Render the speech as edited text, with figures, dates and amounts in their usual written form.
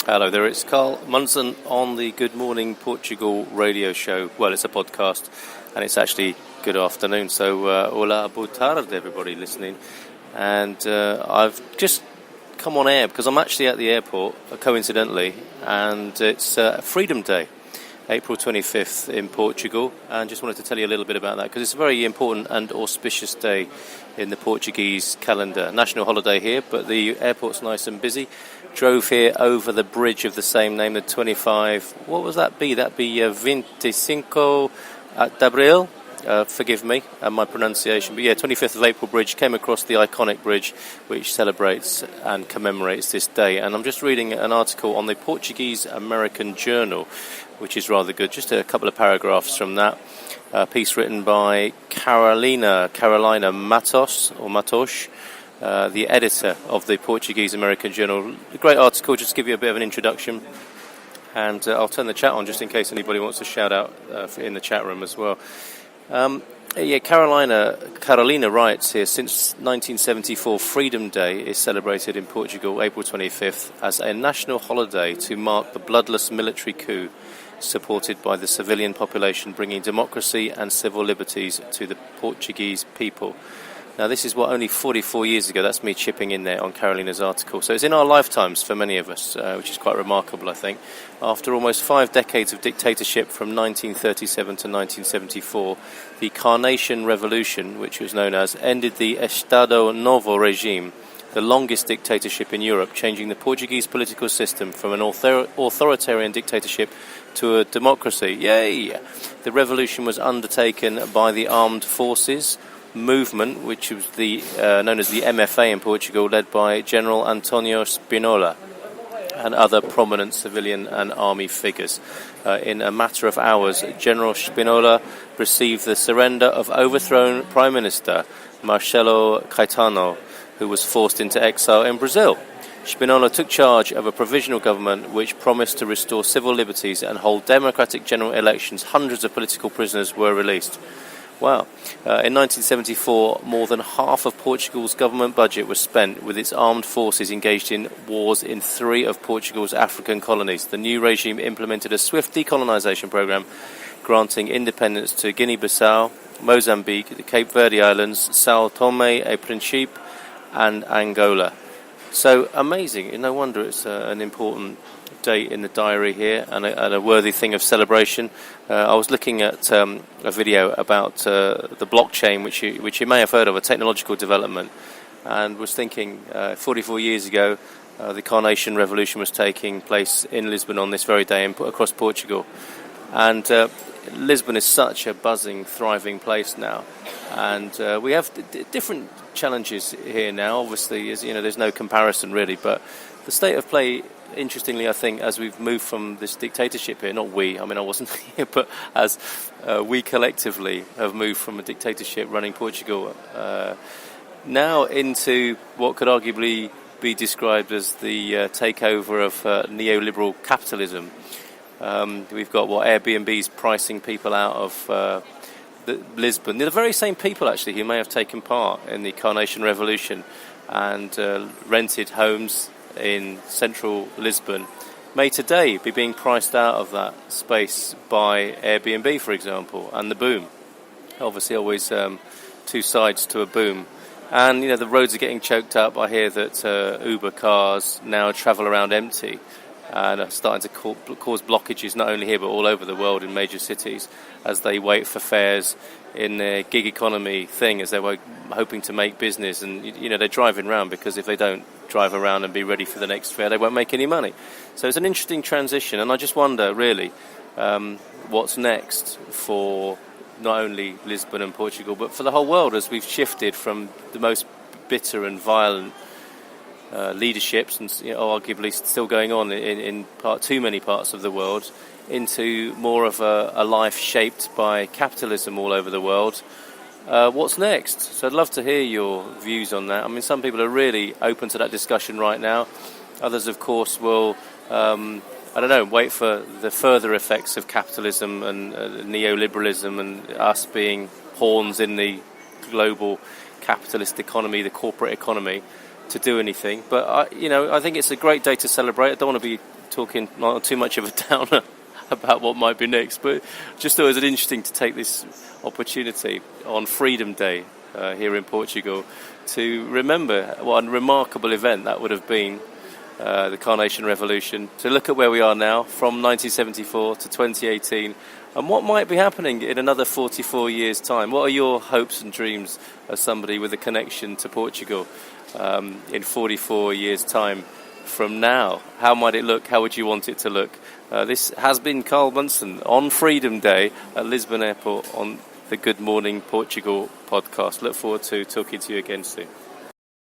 Hello there, it's Carl Munson on the Good Morning Portugal radio show. Well, it's a podcast, and it's actually good afternoon. So, hola, boa tarde, everybody listening. And I've just come on air because I'm actually at the airport, coincidentally, and it's Freedom Day, April 25th in Portugal, and just wanted to tell you a little bit about that because it's a very important and auspicious day in the Portuguese calendar. National holiday here, but the airport's nice and busy. Drove here over the bridge of the same name, the 25, what was that be? That'd be 25 de Abril. Forgive me and my pronunciation, but yeah, 25th of April bridge, came across the iconic bridge which celebrates and commemorates this day. And I'm just reading an article on the Portuguese American Journal, which is rather good. Just a couple of paragraphs from that. A piece written by Carolina Matos, the editor of the Portuguese American Journal. A great article, just to give you a bit of an introduction. And I'll turn the chat on just in case anybody wants to shout out in the chat room as well. Carolina writes here, since 1974, Freedom Day is celebrated in Portugal, April 25th, as a national holiday to mark the bloodless military coup supported by the civilian population, bringing democracy and civil liberties to the Portuguese people. Now, this is only 44 years ago. That's me chipping in there on Carolina's article. So it's in our lifetimes for many of us, which is quite remarkable, I think. After almost 5 decades of dictatorship from 1937 to 1974, the Carnation Revolution, which was known as, ended the Estado Novo regime, the longest dictatorship in Europe, changing the Portuguese political system from an authoritarian dictatorship to a democracy. Yay! The revolution was undertaken by the armed forces movement, which was known as the MFA in Portugal, led by General Antonio Spinola and other prominent civilian and army figures. In a matter of hours, General Spinola received the surrender of overthrown Prime Minister Marcelo Caetano, who was forced into exile in Brazil. Spinola took charge of a provisional government which promised to restore civil liberties and hold democratic general elections. Hundreds of political prisoners were released. Wow. In 1974, more than half of Portugal's government budget was spent with its armed forces engaged in wars in 3 of Portugal's African colonies. The new regime implemented a swift decolonisation programme, granting independence to Guinea-Bissau, Mozambique, the Cape Verde Islands, São Tomé e Príncipe, and Angola. So amazing. No wonder it's an important date in the diary here and a worthy thing of celebration. I was looking at a video about the blockchain, which you may have heard of, a technological development, and was thinking 44 years ago the Carnation Revolution was taking place in Lisbon on this very day across Portugal. And Lisbon is such a buzzing, thriving place now, and we have different challenges here now. Obviously, there's no comparison really, but the state of play, interestingly, I think, as we've moved from this dictatorship here, not we, I wasn't here, but as we collectively have moved from a dictatorship running Portugal now into what could arguably be described as the takeover of neoliberal capitalism. We've got Airbnb's pricing people out of Lisbon. They're the very same people, actually, who may have taken part in the Carnation Revolution and rented homes in central Lisbon, may today be being priced out of that space by Airbnb, for example, and the boom. Obviously, always 2 sides to a boom. And, the roads are getting choked up. I hear that Uber cars now travel around empty and are starting to cause blockages not only here but all over the world in major cities as they wait for fares in their gig economy thing, as they're hoping to make business. And, they're driving around because if they don't drive around and be ready for the next fare, they won't make any money. So it's an interesting transition, and I just wonder, really, what's next for not only Lisbon and Portugal, but for the whole world, as we've shifted from the most bitter and violent leaderships, and arguably still going on in too many parts of the world, into more of a life shaped by capitalism all over the world. What's next? So I'd love to hear your views on that. Some people are really open to that discussion right now. Others, of course, will, wait for the further effects of capitalism and neoliberalism and us being pawns in the global capitalist economy, the corporate economy, to do anything. But, I think it's a great day to celebrate. I don't want to be talking not too much of a downer about what might be next, but just thought it was interesting to take this opportunity on Freedom Day here in Portugal to remember what a remarkable event that would have been, the Carnation Revolution, to look at where we are now from 1974 to 2018 and what might be happening in another 44 years' time. What are your hopes and dreams as somebody with a connection to Portugal in 44 years' time from now? How might it look? How would you want it to look? This has been Carl Munson on Freedom Day at Lisbon Airport on the Good Morning Portugal podcast. Look forward to talking to you again soon.